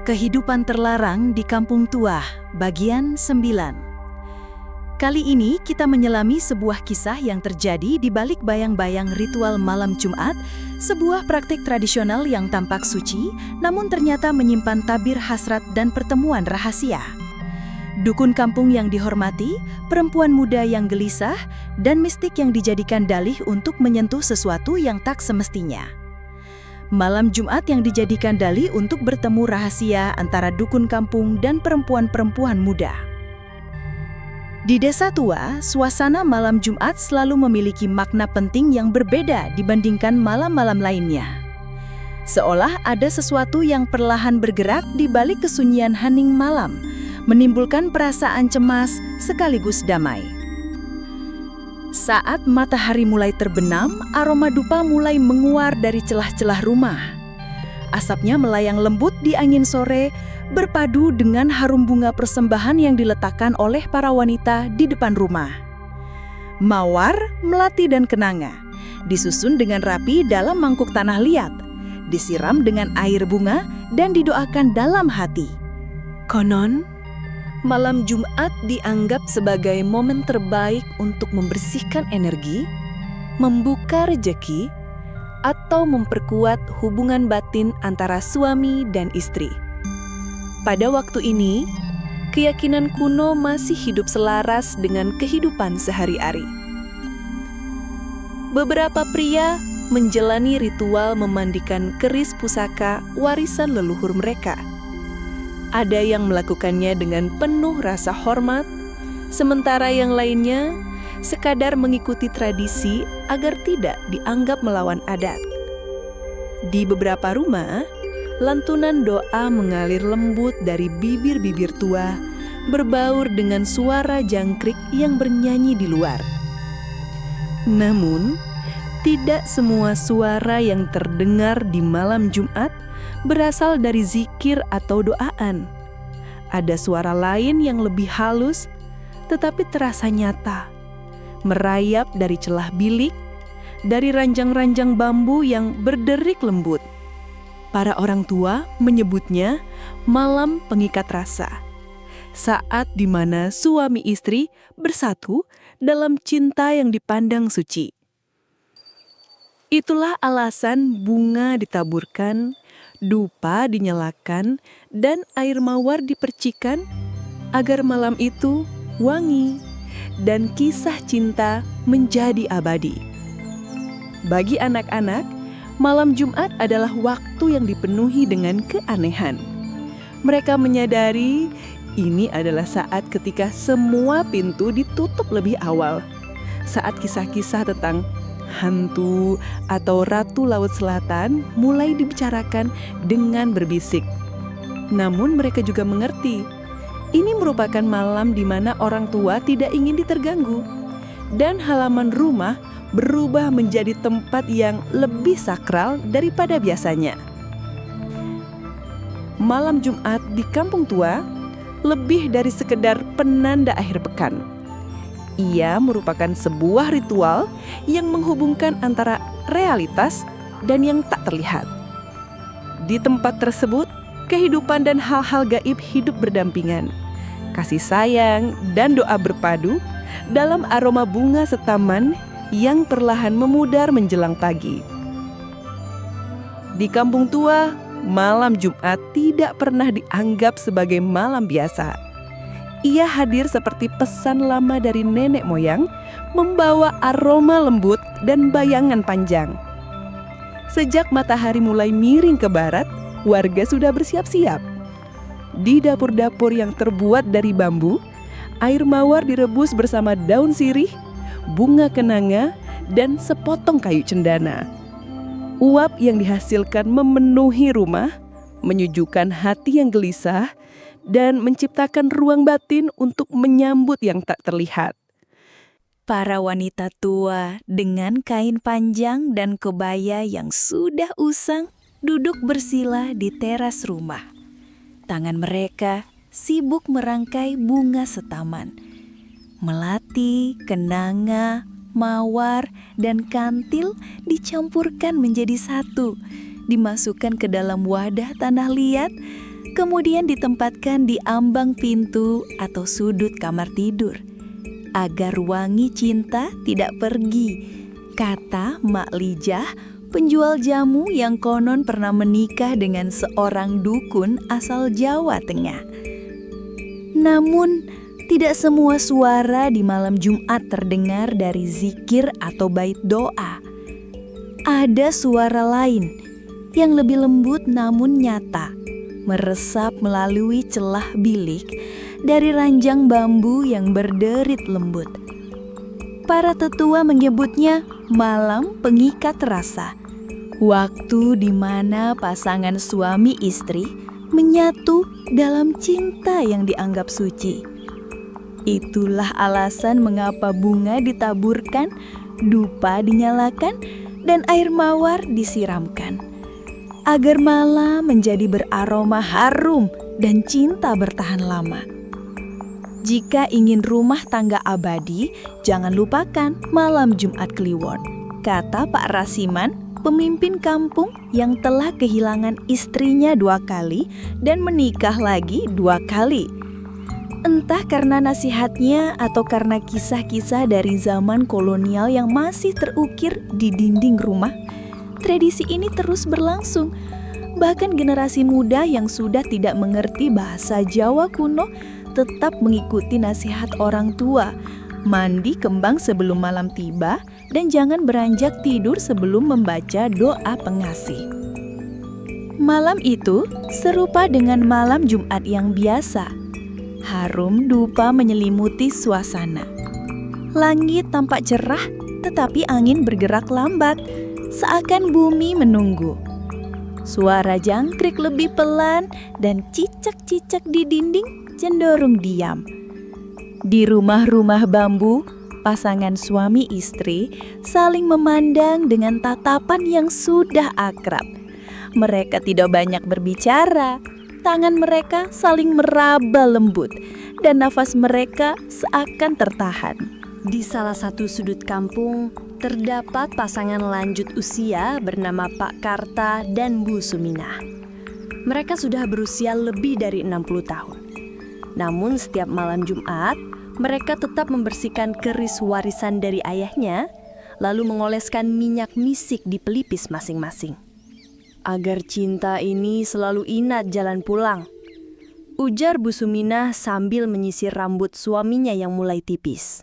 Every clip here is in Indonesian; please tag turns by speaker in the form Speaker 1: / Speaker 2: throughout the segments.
Speaker 1: Kehidupan terlarang di Kampung Tua, bagian 9. Kali ini kita menyelami sebuah kisah yang terjadi di balik bayang-bayang ritual malam Jumat, sebuah praktik tradisional yang tampak suci, namun ternyata menyimpan tabir hasrat dan pertemuan rahasia. Dukun kampung yang dihormati, perempuan muda yang gelisah, dan mistik yang dijadikan dalih untuk menyentuh sesuatu yang tak semestinya. Malam Jumat yang dijadikan dalih untuk bertemu rahasia antara dukun kampung dan perempuan-perempuan muda. Di desa tua, suasana malam Jumat selalu memiliki makna penting yang berbeda dibandingkan malam-malam lainnya. Seolah ada sesuatu yang perlahan bergerak di balik kesunyian hening malam, menimbulkan perasaan cemas sekaligus damai. Saat matahari mulai terbenam, aroma dupa mulai menguar dari celah-celah rumah. Asapnya melayang lembut di angin sore, berpadu dengan harum bunga persembahan yang diletakkan oleh para wanita di depan rumah. Mawar, melati, dan kenanga disusun dengan rapi dalam mangkuk tanah liat, disiram dengan air bunga, dan didoakan dalam hati. Konon, malam Jumat dianggap sebagai momen terbaik untuk membersihkan energi, membuka rejeki, atau memperkuat hubungan batin antara suami dan istri. Pada waktu ini, keyakinan kuno masih hidup selaras dengan kehidupan sehari-hari. Beberapa pria menjalani ritual memandikan keris pusaka warisan leluhur mereka. Ada yang melakukannya dengan penuh rasa hormat, sementara yang lainnya sekadar mengikuti tradisi agar tidak dianggap melawan adat. Di beberapa rumah, lantunan doa mengalir lembut dari bibir-bibir tua, berbaur dengan suara jangkrik yang bernyanyi di luar. Namun, tidak semua suara yang terdengar di malam Jumat berasal dari zikir atau doaan. Ada suara lain yang lebih halus, tetapi terasa nyata, merayap dari celah bilik, dari ranjang-ranjang bambu yang berderik lembut. Para orang tua menyebutnya malam pengikat rasa, saat di mana suami istri bersatu dalam cinta yang dipandang suci. Itulah alasan bunga ditaburkan, dupa dinyalakan, dan air mawar dipercikan agar malam itu wangi dan kisah cinta menjadi abadi. Bagi anak-anak, malam Jumat adalah waktu yang dipenuhi dengan keanehan. Mereka menyadari ini adalah saat ketika semua pintu ditutup lebih awal, saat kisah-kisah tentang hantu atau ratu laut selatan mulai dibicarakan dengan berbisik. Namun mereka juga mengerti, ini merupakan malam di mana orang tua tidak ingin diterganggu, dan halaman rumah berubah menjadi tempat yang lebih sakral daripada biasanya. Malam Jumat di Kampung Tua lebih dari sekedar penanda akhir pekan. Ia merupakan sebuah ritual yang menghubungkan antara realitas dan yang tak terlihat. Di tempat tersebut, kehidupan dan hal-hal gaib hidup berdampingan. Kasih sayang dan doa berpadu dalam aroma bunga setaman yang perlahan memudar menjelang pagi. Di Kampung Tua, malam Jumat tidak pernah dianggap sebagai malam biasa. Ia hadir seperti pesan lama dari nenek moyang, membawa aroma lembut dan bayangan panjang. Sejak matahari mulai miring ke barat, warga sudah bersiap-siap. Di dapur-dapur yang terbuat dari bambu, air mawar direbus bersama daun sirih, bunga kenanga, dan sepotong kayu cendana. Uap yang dihasilkan memenuhi rumah, menyejukkan hati yang gelisah, dan menciptakan ruang batin untuk menyambut yang tak terlihat. Para wanita tua dengan kain panjang dan kebaya yang sudah usang duduk bersila di teras rumah. Tangan mereka sibuk merangkai bunga setaman. Melati, kenanga, mawar, dan kantil dicampurkan menjadi satu, dimasukkan ke dalam wadah tanah liat,
Speaker 2: kemudian ditempatkan di ambang pintu atau sudut kamar tidur, agar wangi cinta tidak pergi, kata Mak Lijah, penjual jamu yang konon pernah menikah dengan seorang dukun asal Jawa Tengah. Namun, tidak semua suara di malam Jumat terdengar dari zikir atau bait doa. Ada suara lain yang lebih lembut namun nyata, meresap melalui celah bilik dari ranjang bambu yang berderit lembut. Para tetua menyebutnya malam pengikat rasa. Waktu di mana pasangan suami istri menyatu dalam cinta yang dianggap suci. Itulah alasan mengapa bunga ditaburkan, dupa dinyalakan, dan air mawar disiramkan. Agar malam menjadi beraroma harum dan cinta bertahan lama. Jika ingin rumah tangga abadi, jangan lupakan malam Jumat Kliwon, kata Pak Rasiman, pemimpin kampung yang telah kehilangan istrinya 2 kali dan menikah lagi 2 kali. Entah karena nasihatnya atau karena kisah-kisah dari zaman kolonial yang masih terukir di dinding rumah, tradisi ini terus berlangsung. Bahkan generasi muda yang sudah tidak mengerti bahasa Jawa kuno tetap mengikuti nasihat orang tua. Mandi kembang sebelum malam tiba dan jangan beranjak tidur sebelum membaca doa pengasih. Malam itu serupa dengan malam Jumat yang biasa. Harum dupa menyelimuti suasana. Langit tampak cerah, tetapi angin bergerak lambat, seakan bumi menunggu. Suara jangkrik lebih pelan dan cicak-cicak di dinding cenderung diam. Di rumah-rumah bambu, pasangan suami istri saling memandang dengan tatapan yang sudah akrab. Mereka tidak banyak berbicara, tangan mereka saling meraba lembut, dan nafas mereka seakan tertahan.
Speaker 3: Di salah satu sudut kampung, terdapat pasangan lanjut usia bernama Pak Karta dan Bu Suminah. Mereka sudah berusia lebih dari 60 tahun. Namun setiap malam Jumat, mereka tetap membersihkan keris warisan dari ayahnya, lalu mengoleskan minyak misik di pelipis masing-masing. Agar cinta ini selalu ingat jalan pulang, ujar Bu Suminah sambil menyisir rambut suaminya yang mulai tipis.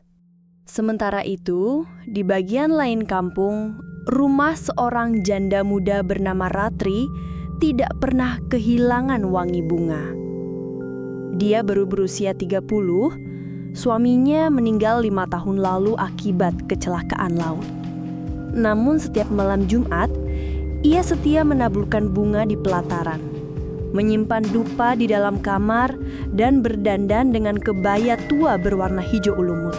Speaker 3: Sementara itu, di bagian lain kampung, rumah seorang janda muda bernama Ratri tidak pernah kehilangan wangi bunga. Dia baru berusia 30, suaminya meninggal 5 tahun lalu akibat kecelakaan laut. Namun setiap malam Jumat, ia setia menaburkan bunga di pelataran, menyimpan dupa di dalam kamar, dan berdandan dengan kebaya tua berwarna hijau ulumut.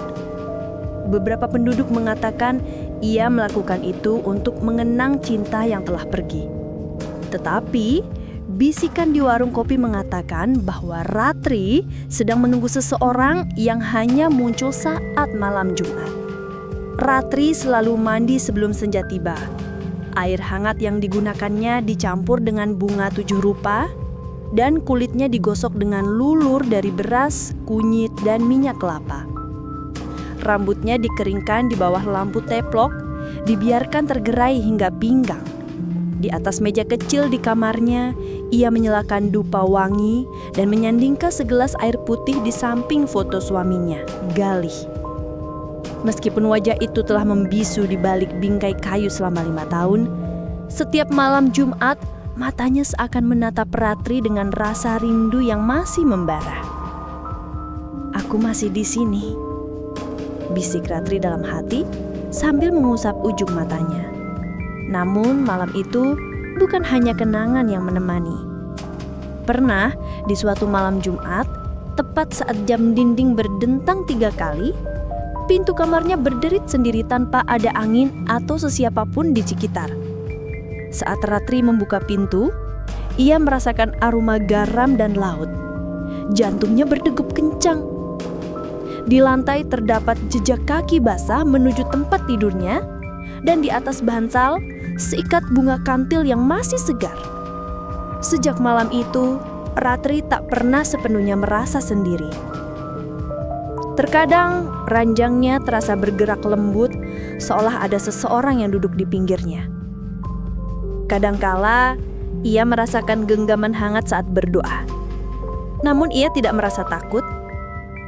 Speaker 3: Beberapa penduduk mengatakan ia melakukan itu untuk mengenang cinta yang telah pergi. Tetapi bisikan di warung kopi mengatakan bahwa Ratri sedang menunggu seseorang yang hanya muncul saat malam Jumat. Ratri selalu mandi sebelum senja tiba. Air hangat yang digunakannya dicampur dengan bunga 7 rupa dan kulitnya digosok dengan lulur dari beras, kunyit, dan minyak kelapa. Rambutnya dikeringkan di bawah lampu teplok, dibiarkan tergerai hingga pinggang. Di atas meja kecil di kamarnya, ia menyalakan dupa wangi dan menyandingkan segelas air putih di samping foto suaminya, Galih. Meskipun wajah itu telah membisu di balik bingkai kayu selama 5 tahun, setiap malam Jumat, matanya seakan menatap Ratri dengan rasa rindu yang masih membara. "Aku masih di sini," bisik Ratri dalam hati sambil mengusap ujung matanya. Namun malam itu bukan hanya kenangan yang menemani. Pernah di suatu malam Jumat, tepat saat jam dinding berdentang 3 kali, pintu kamarnya berderit sendiri tanpa ada angin atau sesiapapun di sekitar. Saat Ratri membuka pintu, ia merasakan aroma garam dan laut. Jantungnya berdegup kencang. Di lantai terdapat jejak kaki basah menuju tempat tidurnya, dan di atas bansal seikat bunga kantil yang masih segar. Sejak malam itu, Ratri tak pernah sepenuhnya merasa sendiri. Terkadang ranjangnya terasa bergerak lembut, seolah ada seseorang yang duduk di pinggirnya. Kadangkala ia merasakan genggaman hangat saat berdoa. Namun ia tidak merasa takut,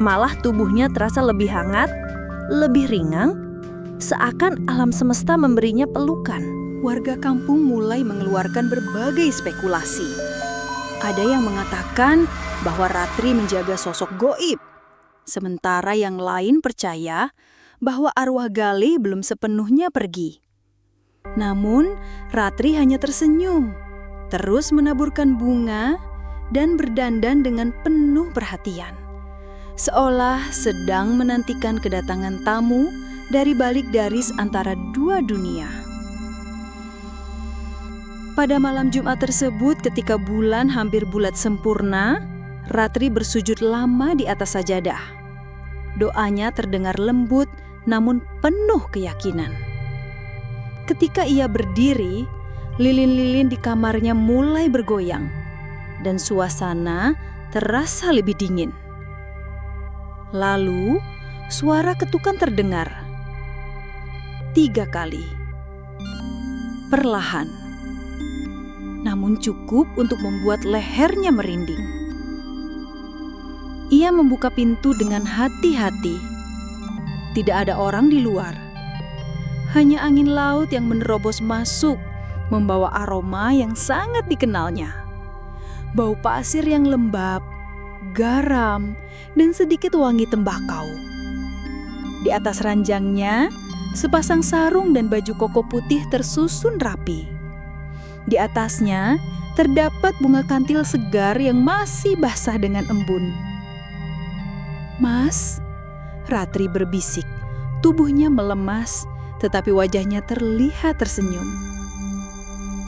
Speaker 3: malah tubuhnya terasa lebih hangat, lebih ringan, seakan alam semesta memberinya pelukan.
Speaker 2: Warga kampung mulai mengeluarkan berbagai spekulasi. Ada yang mengatakan bahwa Ratri menjaga sosok goib, sementara yang lain percaya bahwa arwah Galih belum sepenuhnya pergi. Namun, Ratri hanya tersenyum, terus menaburkan bunga dan berdandan dengan penuh perhatian, seolah sedang menantikan kedatangan tamu dari balik garis antara dua dunia. Pada malam Jumat tersebut, ketika bulan hampir bulat sempurna, Ratri bersujud lama di atas sajadah. Doanya terdengar lembut namun penuh keyakinan. Ketika ia berdiri, lilin-lilin di kamarnya mulai bergoyang dan suasana terasa lebih dingin. Lalu, suara ketukan terdengar 3 kali. Perlahan, namun cukup untuk membuat lehernya merinding. Ia membuka pintu dengan hati-hati. Tidak ada orang di luar. Hanya angin laut yang menerobos masuk, membawa aroma yang sangat dikenalnya. Bau pasir yang lembab, garam, dan sedikit wangi tembakau. Di atas ranjangnya, sepasang sarung dan baju koko putih tersusun rapi. Di atasnya, terdapat bunga kantil segar yang masih basah dengan embun. "Mas," Ratri berbisik, tubuhnya melemas, tetapi wajahnya terlihat tersenyum.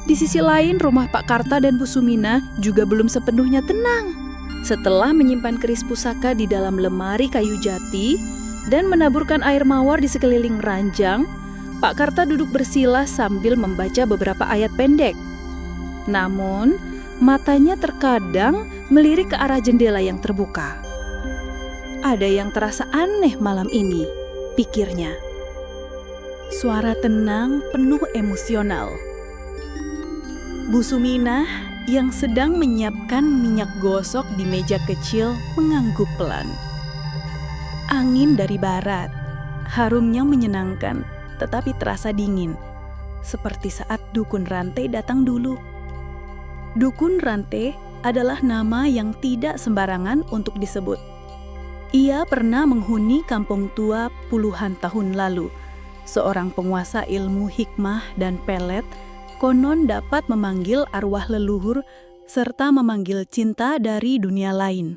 Speaker 2: Di sisi lain, rumah Pak Karta dan Bu Sumina juga belum sepenuhnya tenang. Setelah menyimpan keris pusaka di dalam lemari kayu jati dan menaburkan air mawar di sekeliling ranjang, Pak Karta duduk bersila sambil membaca beberapa ayat pendek. Namun, matanya terkadang melirik ke arah jendela yang terbuka. Ada yang terasa aneh malam ini, pikirnya. Suara tenang penuh emosional. Bu Suminah yang sedang menyiapkan minyak gosok di meja kecil mengangguk pelan. Angin dari barat, harumnya menyenangkan tetapi terasa dingin, seperti saat Dukun Rante datang dulu. Dukun Rante adalah nama yang tidak sembarangan untuk disebut. Ia pernah menghuni kampung tua puluhan tahun lalu. Seorang penguasa ilmu hikmah dan pelet konon dapat memanggil arwah leluhur serta memanggil cinta dari dunia lain.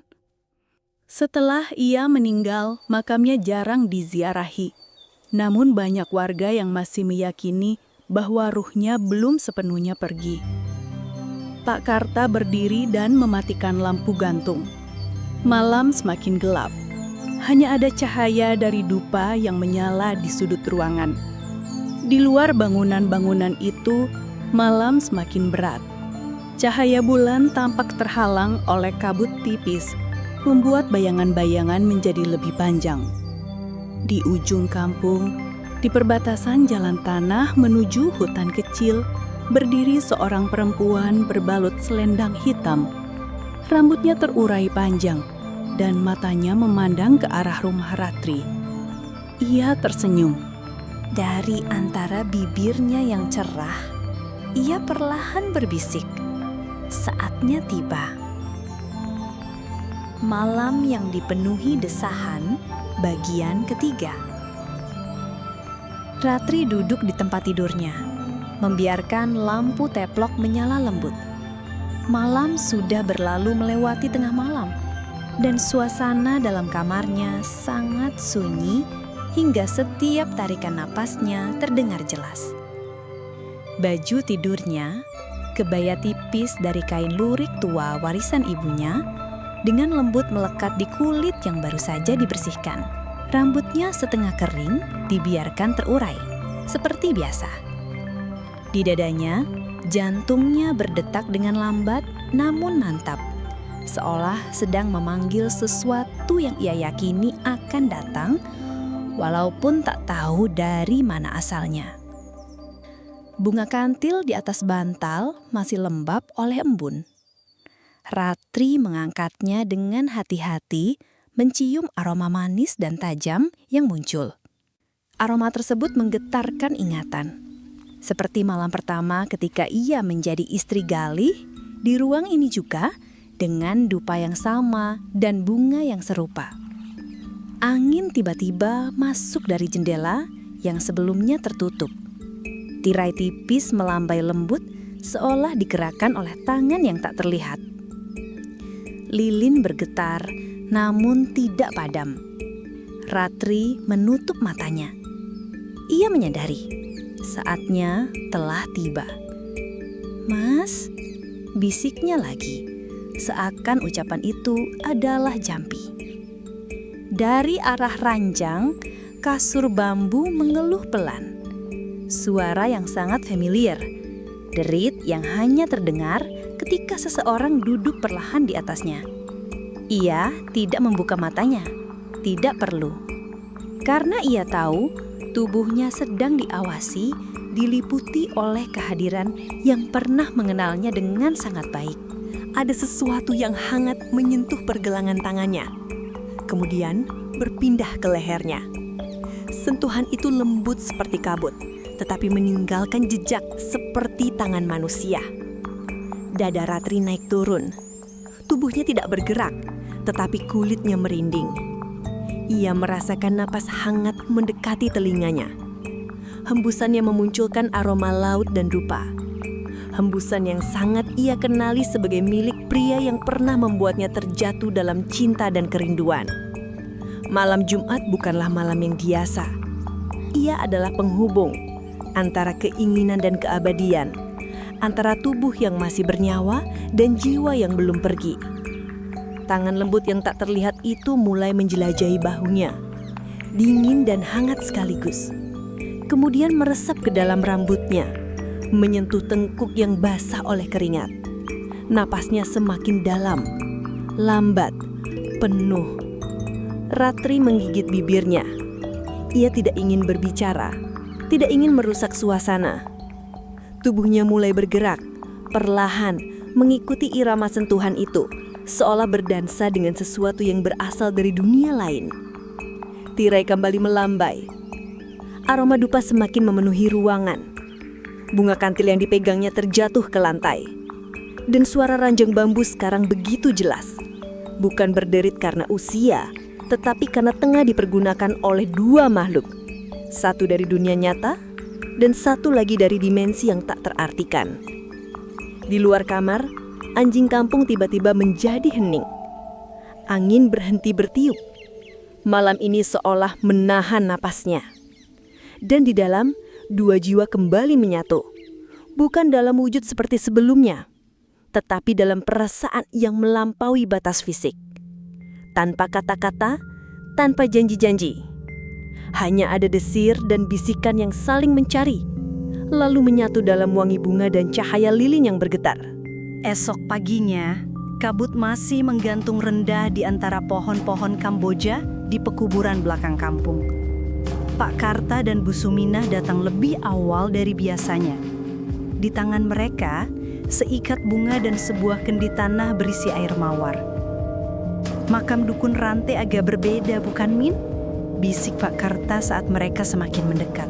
Speaker 2: Setelah ia meninggal, makamnya jarang diziarahi. Namun banyak warga yang masih meyakini bahwa ruhnya belum sepenuhnya pergi. Pak Karta berdiri dan mematikan lampu gantung. Malam semakin gelap. Hanya ada cahaya dari dupa yang menyala di sudut ruangan. Di luar bangunan-bangunan itu, malam semakin berat. Cahaya bulan tampak terhalang oleh kabut tipis, membuat bayangan-bayangan menjadi lebih panjang. Di ujung kampung, di perbatasan jalan tanah menuju hutan kecil, berdiri seorang perempuan berbalut selendang hitam. Rambutnya terurai panjang, dan matanya memandang ke arah rumah Ratri. Ia tersenyum. Dari antara bibirnya yang cerah, ia perlahan berbisik, "Saatnya tiba." Malam yang dipenuhi desahan, bagian ketiga. Ratri duduk di tempat tidurnya, membiarkan lampu teplok menyala lembut. Malam sudah berlalu melewati tengah malam, dan suasana dalam kamarnya sangat sunyi hingga setiap tarikan napasnya terdengar jelas. Baju tidurnya, kebaya tipis dari kain lurik tua warisan ibunya, dengan lembut melekat di kulit yang baru saja dibersihkan. Rambutnya setengah kering, dibiarkan terurai, seperti biasa. Di dadanya, jantungnya berdetak dengan lambat namun mantap, seolah sedang memanggil sesuatu yang ia yakini akan datang, walaupun tak tahu dari mana asalnya. Bunga kantil di atas bantal masih lembab oleh embun. Ratri mengangkatnya dengan hati-hati, mencium aroma manis dan tajam yang muncul. Aroma tersebut menggetarkan ingatan. Seperti malam pertama ketika ia menjadi istri Galih, di ruang ini juga dengan dupa yang sama dan bunga yang serupa. Angin tiba-tiba masuk dari jendela yang sebelumnya tertutup. Tirai tipis melambai lembut seolah digerakkan oleh tangan yang tak terlihat. Lilin bergetar namun tidak padam. Ratri menutup matanya. Ia menyadari saatnya telah tiba. "Mas," bisiknya lagi, seakan ucapan itu adalah Jampi. Dari arah ranjang, kasur bambu mengeluh pelan. Suara yang sangat familiar, derit yang hanya terdengar ketika seseorang duduk perlahan di atasnya. Ia tidak membuka matanya, tidak perlu. Karena ia tahu tubuhnya sedang diawasi, diliputi oleh kehadiran yang pernah mengenalnya dengan sangat baik.
Speaker 3: Ada sesuatu yang hangat menyentuh pergelangan tangannya, kemudian berpindah ke lehernya. Sentuhan itu lembut seperti kabut, tetapi meninggalkan jejak seperti tangan manusia. Dada Ratri naik turun. Tubuhnya tidak bergerak, tetapi kulitnya merinding. Ia merasakan napas hangat mendekati telinganya. Hembusannya memunculkan aroma laut dan dupa. Hembusan yang sangat ia kenali sebagai milik pria yang pernah membuatnya terjatuh dalam cinta dan kerinduan. Malam Jumat bukanlah malam yang biasa. Ia adalah penghubung antara keinginan dan keabadian, antara tubuh yang masih bernyawa dan jiwa yang belum pergi. Tangan lembut yang tak terlihat itu mulai menjelajahi bahunya, dingin dan hangat sekaligus. Kemudian meresap ke dalam rambutnya, menyentuh tengkuk yang basah oleh keringat. Napasnya semakin dalam, lambat, penuh. Ratri menggigit bibirnya. Ia tidak ingin berbicara, tidak ingin merusak suasana. Tubuhnya mulai bergerak, perlahan mengikuti irama sentuhan itu, seolah berdansa dengan sesuatu yang berasal dari dunia lain. Tirai kembali melambai. Aroma dupa semakin memenuhi ruangan. Bunga kantil yang dipegangnya terjatuh ke lantai. Dan suara ranjang bambu sekarang begitu jelas. Bukan berderit karena usia, tetapi karena tengah dipergunakan oleh dua makhluk. Satu dari dunia nyata, dan satu lagi dari dimensi yang tak terartikan. Di luar kamar, anjing kampung tiba-tiba menjadi hening. Angin berhenti bertiup. Malam ini seolah menahan napasnya. Dan di dalam, dua jiwa kembali menyatu. Bukan dalam wujud seperti sebelumnya, tetapi dalam perasaan yang melampaui batas fisik. Tanpa kata-kata, tanpa janji-janji. Hanya ada desir dan bisikan yang saling mencari, lalu menyatu dalam wangi bunga dan cahaya lilin yang bergetar.
Speaker 4: Esok paginya, kabut masih menggantung rendah di antara pohon-pohon Kamboja di pekuburan belakang kampung. Pak Karta dan Bu Suminah datang lebih awal dari biasanya. Di tangan mereka, seikat bunga dan sebuah kendi tanah berisi air mawar. "Makam dukun rantai agak berbeda, bukan, Min?" bisik Pak Karta saat mereka semakin mendekat.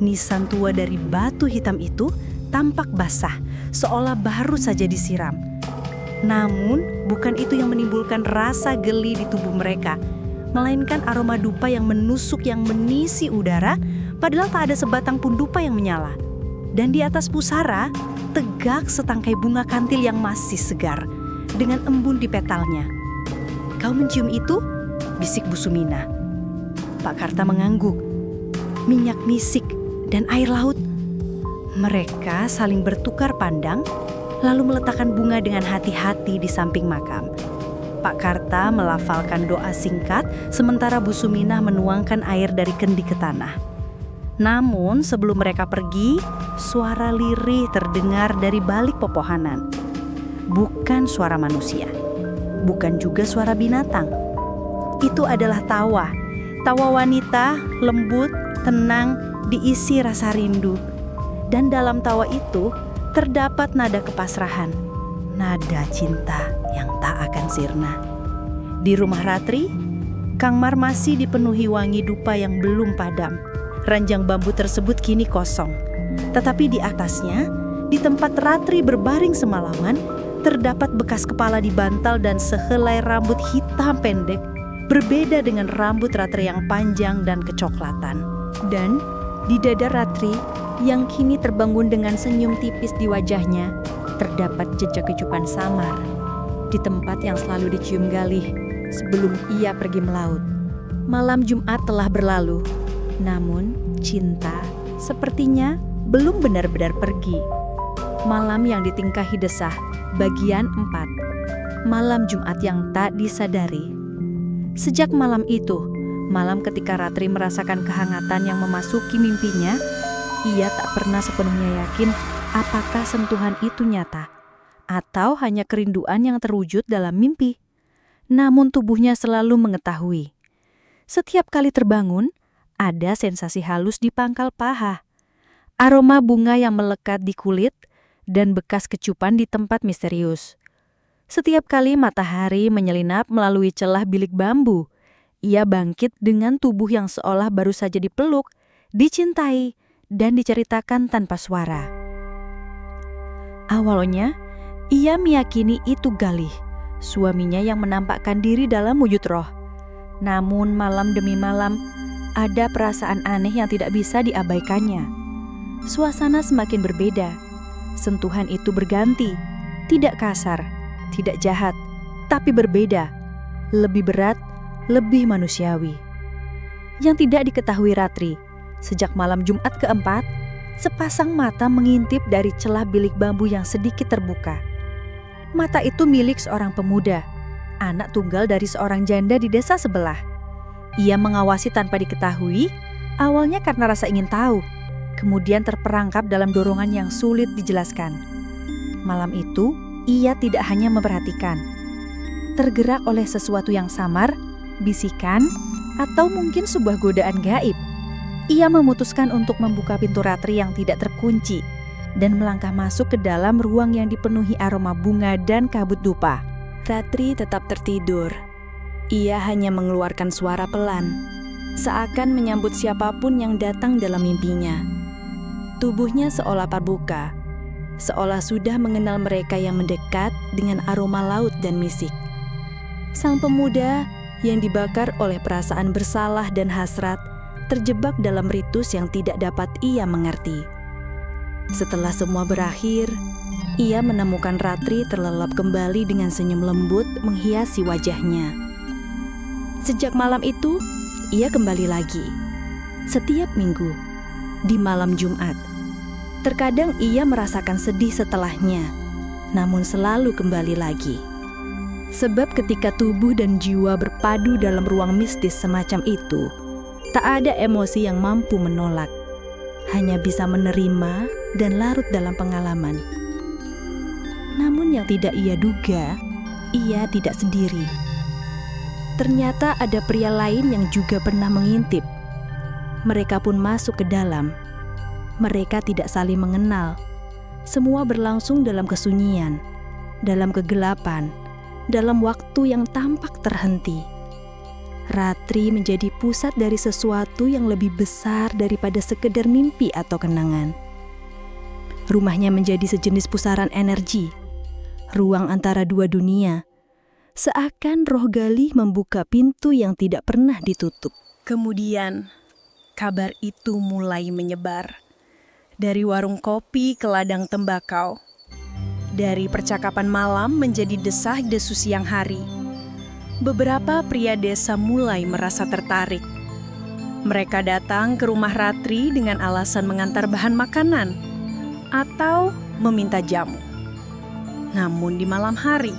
Speaker 4: Nisan tua dari batu hitam itu tampak basah, seolah baru saja disiram. Namun, bukan itu yang menimbulkan rasa geli di tubuh mereka, melainkan aroma dupa yang menusuk yang mengisi udara, padahal tak ada sebatang pun dupa yang menyala. Dan di atas pusara, tegak setangkai bunga kantil yang masih segar, dengan embun di petalnya. "Kau mencium itu?" bisik Bu Suminah. Pak Karta mengangguk. Minyak misik dan air laut. Mereka saling bertukar pandang, lalu meletakkan bunga dengan hati-hati di samping makam. Pak Karta melafalkan doa singkat, sementara Bu Suminah menuangkan air dari kendi ke tanah. Namun sebelum mereka pergi, suara lirih terdengar dari balik pepohonan. Bukan suara manusia, bukan juga suara binatang. Itu adalah tawa. Tawa wanita, lembut, tenang, diisi rasa rindu. Dan dalam tawa itu terdapat nada kepasrahan, nada cinta yang tak akan sirna. Di rumah Ratri, Kang Mar masih dipenuhi wangi dupa yang belum padam. Ranjang bambu tersebut kini kosong. Tetapi di atasnya, di tempat Ratri berbaring semalaman, terdapat bekas kepala di bantal dan sehelai rambut hitam pendek, berbeda dengan rambut Ratri yang panjang dan kecoklatan.
Speaker 2: Dan di dada Ratri yang kini terbangun dengan senyum tipis di wajahnya, terdapat jejak kecupan samar di tempat yang selalu dicium Galih sebelum ia pergi melaut. Malam Jumat telah berlalu, namun cinta sepertinya belum benar-benar pergi. Malam yang ditingkahi desah, bagian 4. Malam Jumat yang tak disadari. Sejak malam itu, malam ketika Ratri merasakan kehangatan yang memasuki mimpinya, ia tak pernah sepenuhnya yakin apakah sentuhan itu nyata atau hanya kerinduan yang terwujud dalam mimpi. Namun tubuhnya selalu mengetahui. Setiap kali terbangun, ada sensasi halus di pangkal paha. Aroma bunga yang melekat di kulit dan bekas kecupan di tempat misterius. Setiap kali matahari menyelinap melalui celah bilik bambu, ia bangkit dengan tubuh yang seolah baru saja dipeluk, dicintai, dan diceritakan tanpa suara. Awalnya, ia meyakini itu Galih, suaminya yang menampakkan diri dalam wujud roh. Namun malam demi malam, ada perasaan aneh yang tidak bisa diabaikannya. Suasana semakin berbeda. Sentuhan itu berganti, tidak kasar, tidak jahat, tapi berbeda, lebih berat, lebih manusiawi. Yang tidak diketahui Ratri, sejak malam Jumat keempat, sepasang mata mengintip dari celah bilik bambu yang sedikit terbuka. Mata itu milik seorang pemuda, anak tunggal dari seorang janda di desa sebelah. Ia mengawasi tanpa diketahui, awalnya karena rasa ingin tahu, kemudian terperangkap dalam dorongan yang sulit dijelaskan. Malam itu, ia tidak hanya memperhatikan. Tergerak oleh sesuatu yang samar, bisikan, atau mungkin sebuah godaan gaib, ia memutuskan untuk membuka pintu Ratri yang tidak terkunci dan melangkah masuk ke dalam ruang yang dipenuhi aroma bunga dan kabut dupa. Ratri tetap tertidur. Ia hanya mengeluarkan suara pelan, seakan menyambut siapapun yang datang dalam mimpinya. Tubuhnya seolah terbuka, seolah sudah mengenal mereka yang mendekat dengan aroma laut dan misik. Sang pemuda yang dibakar oleh perasaan bersalah dan hasrat terjebak dalam ritus yang tidak dapat ia mengerti. Setelah semua berakhir, ia menemukan Ratri terlelap kembali dengan senyum lembut menghiasi wajahnya. Sejak malam itu, ia kembali lagi. Setiap minggu, di malam Jumat. Terkadang ia merasakan sedih setelahnya, namun selalu kembali lagi. Sebab ketika tubuh dan jiwa berpadu dalam ruang mistis semacam itu, tak ada emosi yang mampu menolak, hanya bisa menerima dan larut dalam pengalaman. Namun yang tidak ia duga, ia tidak sendiri. Ternyata ada pria lain yang juga pernah mengintip. Mereka pun masuk ke dalam. Mereka tidak saling mengenal. Semua berlangsung dalam kesunyian, dalam kegelapan, dalam waktu yang tampak terhenti. Ratri menjadi pusat dari sesuatu yang lebih besar daripada sekedar mimpi atau kenangan. Rumahnya menjadi sejenis pusaran energi, ruang antara dua dunia. Seakan roh Galih membuka pintu yang tidak pernah ditutup. Kemudian, kabar itu mulai menyebar. Dari warung kopi ke ladang tembakau. Dari percakapan malam menjadi desah-desus siang hari. Beberapa pria desa mulai merasa tertarik. Mereka datang ke rumah Ratri dengan alasan mengantar bahan makanan atau meminta jamu. Namun di malam hari,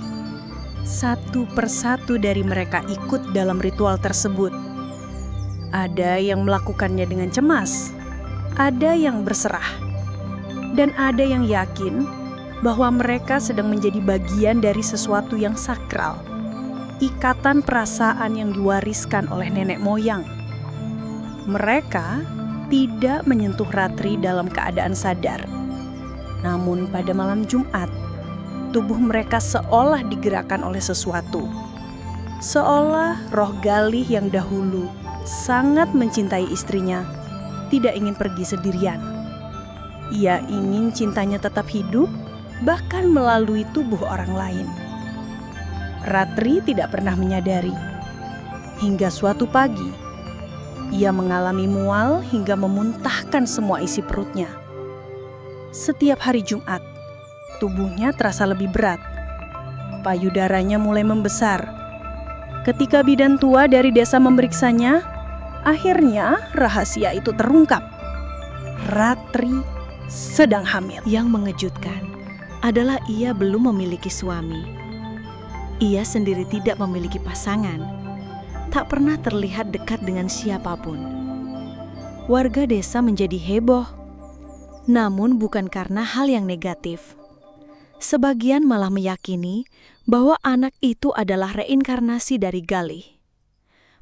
Speaker 2: satu persatu dari mereka ikut dalam ritual tersebut. Ada yang melakukannya dengan cemas, ada yang berserah, dan ada yang yakin bahwa mereka sedang menjadi bagian dari sesuatu yang sakral.
Speaker 5: ikatan perasaan yang diwariskan oleh nenek moyang. Mereka tidak menyentuh Ratri dalam keadaan sadar. Namun pada malam Jumat, tubuh mereka seolah digerakkan oleh sesuatu. Seolah roh Galih yang dahulu sangat mencintai istrinya, tidak ingin pergi sendirian. Ia ingin cintanya tetap hidup, bahkan melalui tubuh orang lain. Ratri tidak pernah menyadari. Hingga suatu pagi, ia mengalami mual hingga memuntahkan semua isi perutnya. Setiap hari Jumat, tubuhnya terasa lebih berat. Payudaranya mulai membesar. Ketika bidan tua dari desa memeriksanya, akhirnya rahasia itu terungkap. Ratri sedang hamil.
Speaker 2: Yang mengejutkan adalah ia belum memiliki suami. Ia sendiri tidak memiliki pasangan, tak pernah terlihat dekat dengan siapapun. Warga desa menjadi heboh, namun bukan karena hal yang negatif. Sebagian malah meyakini bahwa anak itu adalah reinkarnasi dari Galih.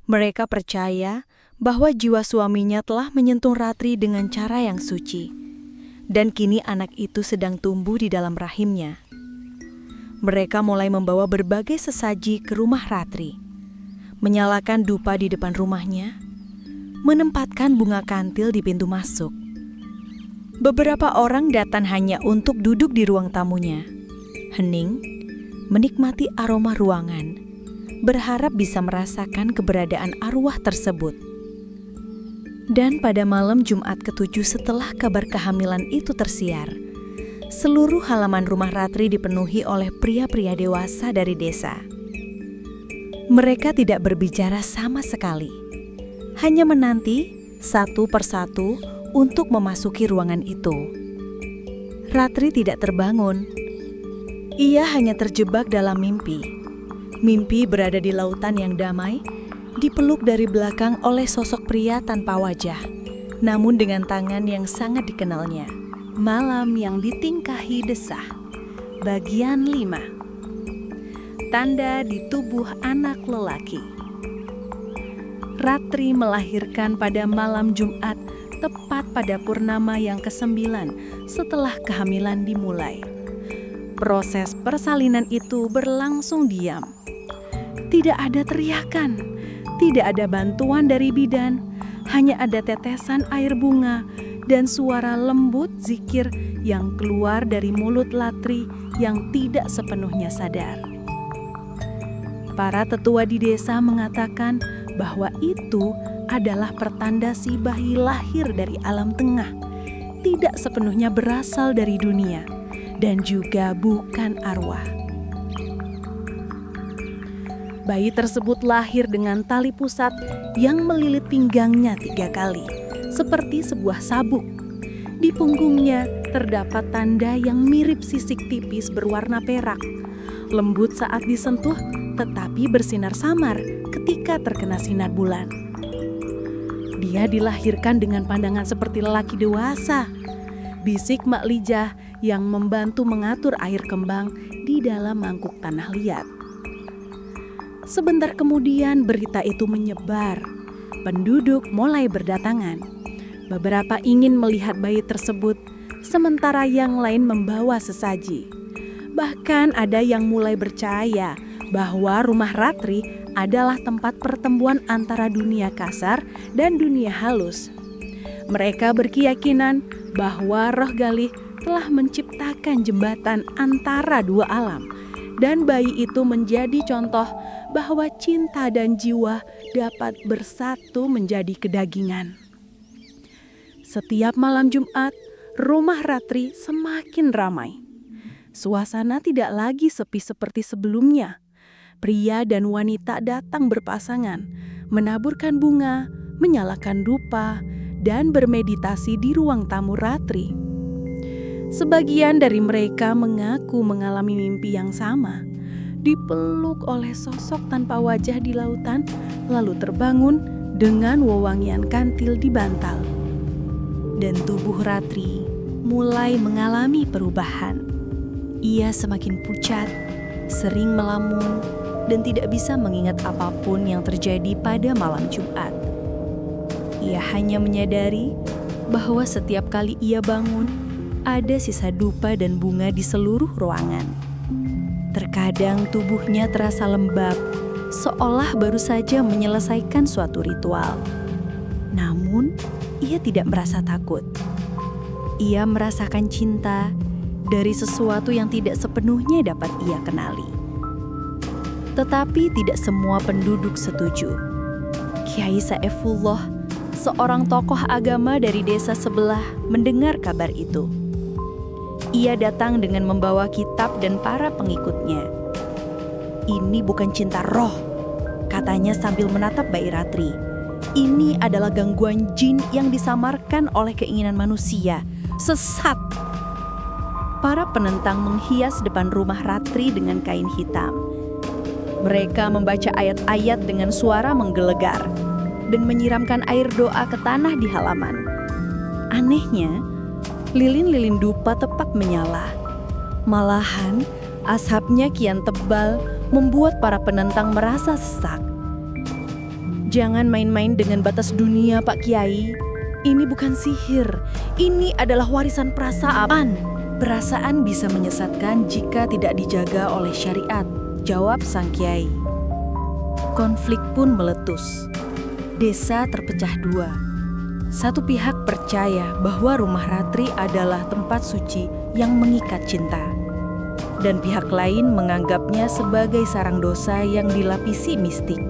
Speaker 2: Mereka percaya bahwa jiwa suaminya telah menyentuh Ratri dengan cara yang suci, dan kini anak itu sedang tumbuh di dalam rahimnya. Mereka mulai membawa berbagai sesaji ke rumah Ratri, menyalakan dupa di depan rumahnya, menempatkan bunga kantil di pintu masuk. Beberapa orang datang hanya untuk duduk di ruang tamunya, hening, menikmati aroma ruangan, berharap bisa merasakan keberadaan arwah tersebut. Dan pada malam Jumat ke-7 setelah kabar kehamilan itu tersiar, seluruh halaman rumah Ratri dipenuhi oleh pria-pria dewasa dari desa. Mereka tidak berbicara sama sekali, hanya menanti satu persatu untuk memasuki ruangan itu. Ratri tidak terbangun. Ia hanya terjebak dalam mimpi. Mimpi berada di lautan yang damai, dipeluk dari belakang oleh sosok pria tanpa wajah, namun dengan tangan yang sangat dikenalnya. Malam yang ditingkahi desah. Bagian 5. Tanda di tubuh anak lelaki. Ratri melahirkan pada malam Jumat, tepat pada purnama yang ke-9 setelah kehamilan dimulai. Proses persalinan itu berlangsung diam. Tidak ada teriakan, tidak ada bantuan dari bidan, hanya ada tetesan air bunga dan suara lembut zikir yang keluar dari mulut Ratri yang tidak sepenuhnya sadar. Para tetua di desa mengatakan bahwa itu adalah pertanda si bayi lahir dari alam tengah, tidak sepenuhnya berasal dari dunia, dan juga bukan arwah. Bayi tersebut lahir dengan tali pusat yang melilit pinggangnya 3 kali, seperti sebuah sabuk. Di punggungnya terdapat tanda yang mirip sisik tipis berwarna perak, lembut saat disentuh tetapi bersinar samar ketika terkena sinar bulan. Dia dilahirkan dengan pandangan seperti lelaki dewasa, bisik Mak Lijah yang membantu mengatur air kembang di dalam mangkuk tanah liat. Sebentar kemudian berita itu menyebar. Penduduk mulai berdatangan. Beberapa ingin melihat bayi tersebut, sementara yang lain membawa sesaji. Bahkan ada yang mulai percaya bahwa rumah Ratri adalah tempat pertemuan antara dunia kasar dan dunia halus. Mereka berkeyakinan bahwa roh Galih telah menciptakan jembatan antara dua alam, dan bayi itu menjadi contoh bahwa cinta dan jiwa dapat bersatu menjadi kedagingan. Setiap malam Jumat, rumah Ratri semakin ramai. Suasana tidak lagi sepi seperti sebelumnya. Pria dan wanita datang berpasangan, menaburkan bunga, menyalakan dupa, dan bermeditasi di ruang tamu Ratri. Sebagian dari mereka mengaku mengalami mimpi yang sama, dipeluk oleh sosok tanpa wajah di lautan, lalu terbangun dengan wewangian kantil di bantal. Dan tubuh Ratri mulai mengalami perubahan. Ia semakin pucat, sering melamun, dan tidak bisa mengingat apapun yang terjadi pada malam Jumat. Ia hanya menyadari bahwa setiap kali ia bangun, ada sisa dupa dan bunga di seluruh ruangan. Terkadang tubuhnya terasa lembab, seolah baru saja menyelesaikan suatu ritual. Namun, ia tidak merasa takut. Ia merasakan cinta dari sesuatu yang tidak sepenuhnya dapat ia kenali. Tetapi tidak semua penduduk setuju. Kiai Saifullah, seorang tokoh agama dari desa sebelah, mendengar kabar itu. Ia datang dengan membawa kitab dan para pengikutnya. "Ini bukan cinta roh," katanya sambil menatap Bayi Ratri. "Ini adalah gangguan jin yang disamarkan oleh keinginan manusia. Sesat!" Para penentang menghias depan rumah Ratri dengan kain hitam. Mereka membaca ayat-ayat dengan suara menggelegar dan menyiramkan air doa ke tanah di halaman. Anehnya, lilin-lilin dupa tepat menyala. Malahan, asapnya kian tebal membuat para penentang merasa sesak. "Jangan main-main dengan batas dunia, Pak Kiai. Ini bukan sihir, ini adalah warisan perasaan." "Perasaan bisa menyesatkan jika tidak dijaga oleh syariat," jawab sang kiai. Konflik pun meletus. Desa terpecah dua. Satu pihak percaya bahwa rumah Ratri adalah tempat suci yang mengikat cinta. Dan pihak lain menganggapnya sebagai sarang dosa yang dilapisi mistik.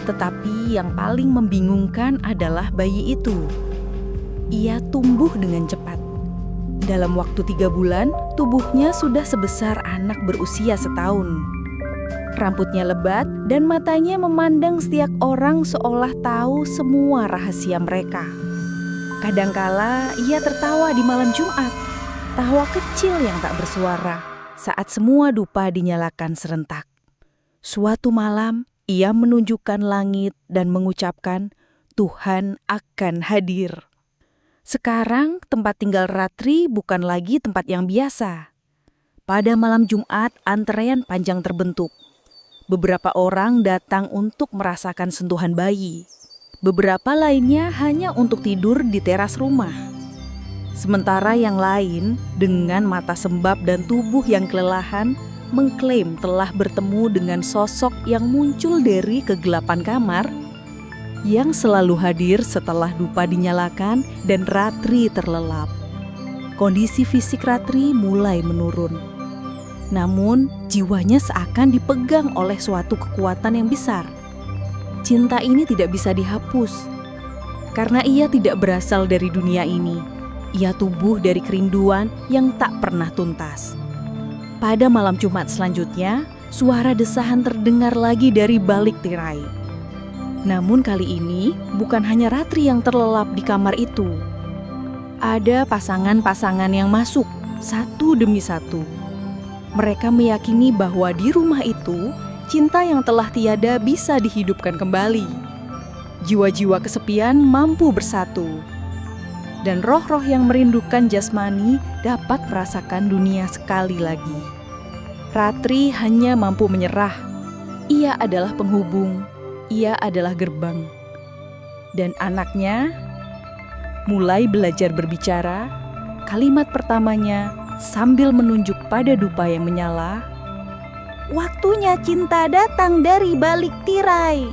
Speaker 2: Tetapi yang paling membingungkan adalah bayi itu. Ia tumbuh dengan cepat. Dalam waktu 3 bulan, tubuhnya sudah sebesar anak berusia setahun. Rambutnya lebat dan matanya memandang setiap orang seolah tahu semua rahasia mereka. Kadangkala ia tertawa di malam Jumat, tawa kecil yang tak bersuara saat semua dupa dinyalakan serentak. Suatu malam, ia menunjukkan langit dan mengucapkan, "Tuhan akan hadir." Sekarang tempat tinggal Ratri bukan lagi tempat yang biasa. Pada malam Jumat, antrean panjang terbentuk. Beberapa orang datang untuk merasakan sentuhan bayi. Beberapa lainnya hanya untuk tidur di teras rumah. Sementara yang lain, dengan mata sembab dan tubuh yang kelelahan, mengklaim telah bertemu dengan sosok yang muncul dari kegelapan kamar, yang selalu hadir setelah dupa dinyalakan dan Ratri terlelap. Kondisi fisik Ratri mulai menurun. Namun, jiwanya seakan dipegang oleh suatu kekuatan yang besar. Cinta ini tidak bisa dihapus, karena ia tidak berasal dari dunia ini. Ia tumbuh dari kerinduan yang tak pernah tuntas. Pada malam Jumat selanjutnya, suara desahan terdengar lagi dari balik tirai. Namun kali ini bukan hanya Ratri yang terlelap di kamar itu. Ada pasangan-pasangan yang masuk satu demi satu. Mereka meyakini bahwa di rumah itu cinta yang telah tiada bisa dihidupkan kembali. Jiwa-jiwa kesepian mampu bersatu. Dan roh-roh yang merindukan jasmani dapat merasakan dunia sekali lagi. Ratri hanya mampu menyerah. Ia adalah penghubung. Ia adalah gerbang. Dan anaknya mulai belajar berbicara. Kalimat pertamanya sambil menunjuk pada dupa yang menyala, "Waktunya cinta datang dari balik tirai."